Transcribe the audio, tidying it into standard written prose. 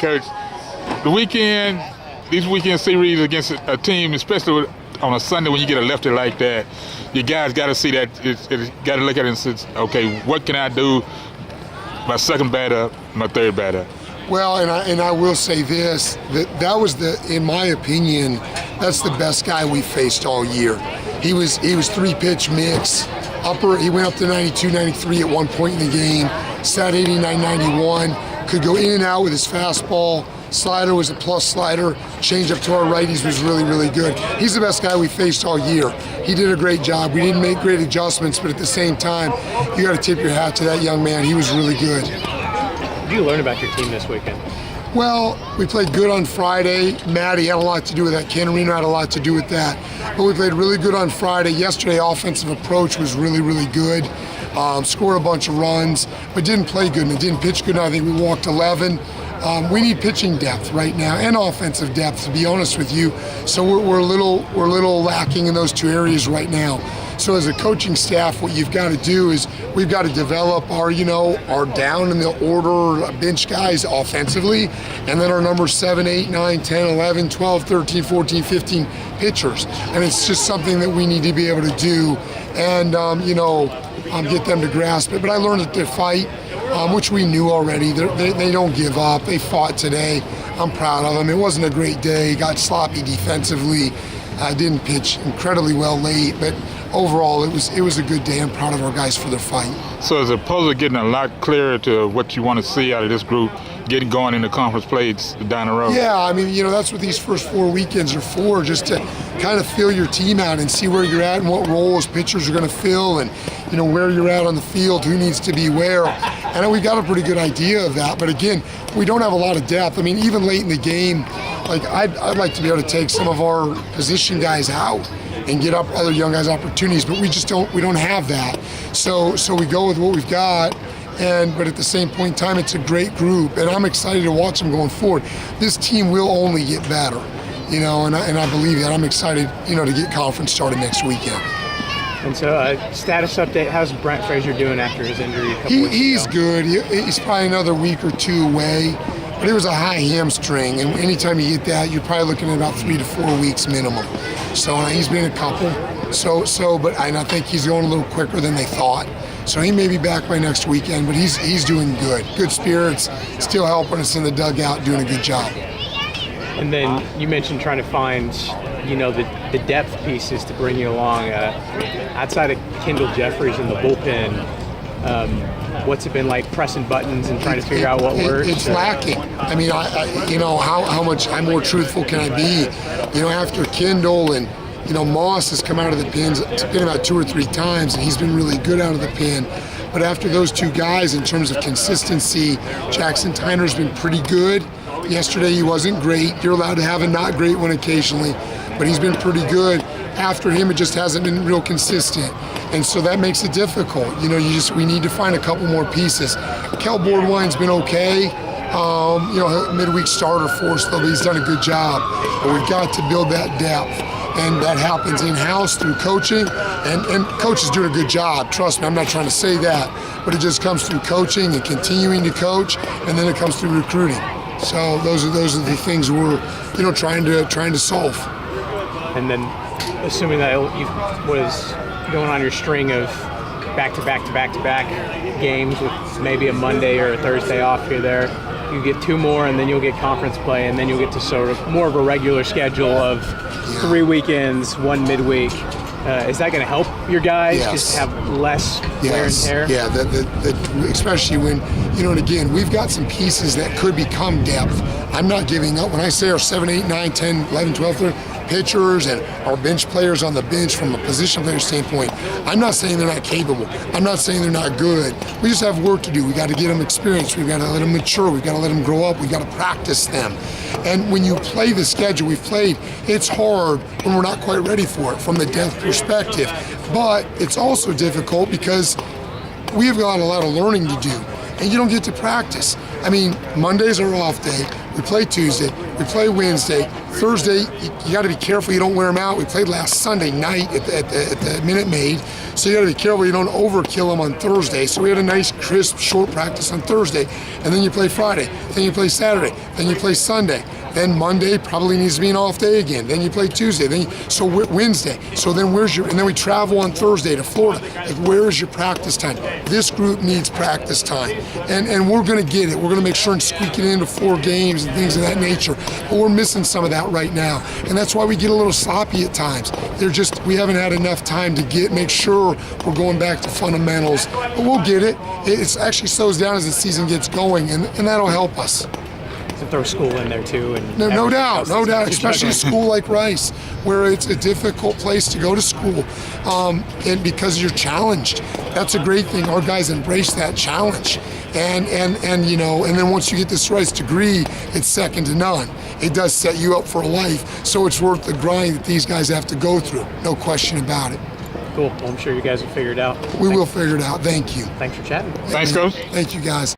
Coach, these weekend series against a team, especially on a Sunday when you get a lefty like that, you guys got to see that. It's got to look at it and say, okay, what can I do? My second batter, my third batter. Well, and I will say this, that was in my opinion, that's the best guy we faced all year. He was 3-pitch mix. He went up to 92, 93 at one point in the game, sat 89, 91, could go in and out with his fastball. Slider was a plus slider. Change up to our righties was really, really good. He's the best guy we faced all year. He did a great job. We didn't make great adjustments, but at the same time, you got to tip your hat to that young man. He was really good. What did you learn about your team this weekend? Well, we played good on Friday. Maddie had a lot to do with that. Ken Reno had a lot to do with that. But we played really good on Friday. Yesterday, offensive approach was really, really good. Scored a bunch of runs, but didn't play good and didn't pitch good. I think we walked 11. We need pitching depth right now and offensive depth, to be honest with you. So we're a little lacking in those two areas right now. So as a coaching staff, what you've got to do is we've got to develop our down in the order bench guys offensively, and then our numbers 7, 8, 9, 10, 11, 12, 13, 14, 15 pitchers. And it's just something that we need to be able to do and, get them to grasp it. But I learned that they fight, which we knew already. They don't give up. They fought today. I'm proud of them. It wasn't a great day. Got sloppy defensively. Didn't pitch incredibly well late, but overall it was a good day. I'm proud of our guys for their fight. So as opposed to getting a lot clearer to what you want to see out of this group, getting going in the conference plays down the road. Yeah, I mean, that's what these first 4 weekends are for, just to kind of fill your team out and see where you're at and what roles pitchers are going to fill and, where you're at on the field, who needs to be where. And we've got a pretty good idea of that. But again, we don't have a lot of depth. I mean, even late in the game, like I'd like to be able to take some of our position guys out and get up other young guys opportunities, but we don't have that. So we go with what we've got. But at the same point in time, it's a great group, and I'm excited to watch them going forward. This team will only get better, and I believe that. I'm excited, to get conference started next weekend. And so, status update, how's Brent Frazier doing after his injury a couple weeks ago? He's good. He's probably another week or two away, but it was a high hamstring, and anytime you get that, you're probably looking at about 3 to 4 weeks minimum. So he's been a couple. But I think he's going a little quicker than they thought. So he may be back by next weekend, but he's doing good. Good spirits, still helping us in the dugout, doing a good job. And then you mentioned trying to find, the depth pieces to bring you along. Outside of Kendall Jeffries in the bullpen, what's it been like pressing buttons and trying to figure out what works? It's lacking. I mean, how much more truthful can I be? After Kendall and Moss has come out of the pins, it's been about 2 or 3 times, and he's been really good out of the pen. But after those two guys, in terms of consistency, Jackson Tyner's been pretty good. Yesterday he wasn't great. You're allowed to have a not great one occasionally, but he's been pretty good. After him, it just hasn't been real consistent. And so that makes it difficult. We need to find a couple more pieces. Kel Bordewine's been okay. Midweek starter for us, though, he's done a good job. But we've got to build that depth. And that happens in-house through coaching, and coach is doing a good job. Trust me, I'm not trying to say that, but it just comes through coaching and continuing to coach, and then it comes through recruiting. So those are the things we're trying to solve. And then, assuming that you was going on your string of back-to-back games with maybe a Monday or a Thursday off here there, you get 2 more, and then you'll get conference play, and then you'll get to sort of more of a regular schedule of 3 weekends, 1 midweek. Is that going to help your guys just have less wear and tear? Yeah, especially when, and again, we've got some pieces that could become depth. I'm not giving up. When I say our 7, 8, 9, 10, 11, 12, 13 pitchers and our bench players on the bench from a position player standpoint, I'm not saying they're not capable. I'm not saying they're not good. We just have work to do. We got to get them experience. We've got to let them mature. We've got to let them grow up. We've got to practice them. And when you play the schedule we've played, it's hard when we're not quite ready for it from the depth perspective. But it's also difficult because we've got a lot of learning to do, and you don't get to practice. I mean, Mondays are off day. We play Tuesday. We play Wednesday. Thursday, you got to be careful you don't wear them out. We played last Sunday night at the Minute Maid, so you got to be careful you don't overkill them on Thursday. So we had a nice, crisp, short practice on Thursday, and then you play Friday, then you play Saturday, then you play Sunday. Then Monday probably needs to be an off day again. Then you play Tuesday. Wednesday. So then and then we travel on Thursday to Florida. Like, where is your practice time? This group needs practice time, and we're going to get it. We're going to make sure and squeak it into 4 games and things of that nature. But we're missing some of that right now, and that's why we get a little sloppy at times. We haven't had enough time to make sure we're going back to fundamentals. But we'll get it. It actually slows down as the season gets going, and that'll help us. To throw school in there too, and no doubt, especially a school like Rice, where it's a difficult place to go to school, and because you're challenged. That's a great thing. Our guys embrace that challenge, and then once you get this Rice degree, it's second to none. It does set you up for a life, so it's worth the grind that these guys have to go through. No question about it. Cool. Well, I'm sure you guys will figure it out. We will figure it out. Thank you. Thanks for chatting. Thanks, Coach. Thank you, guys.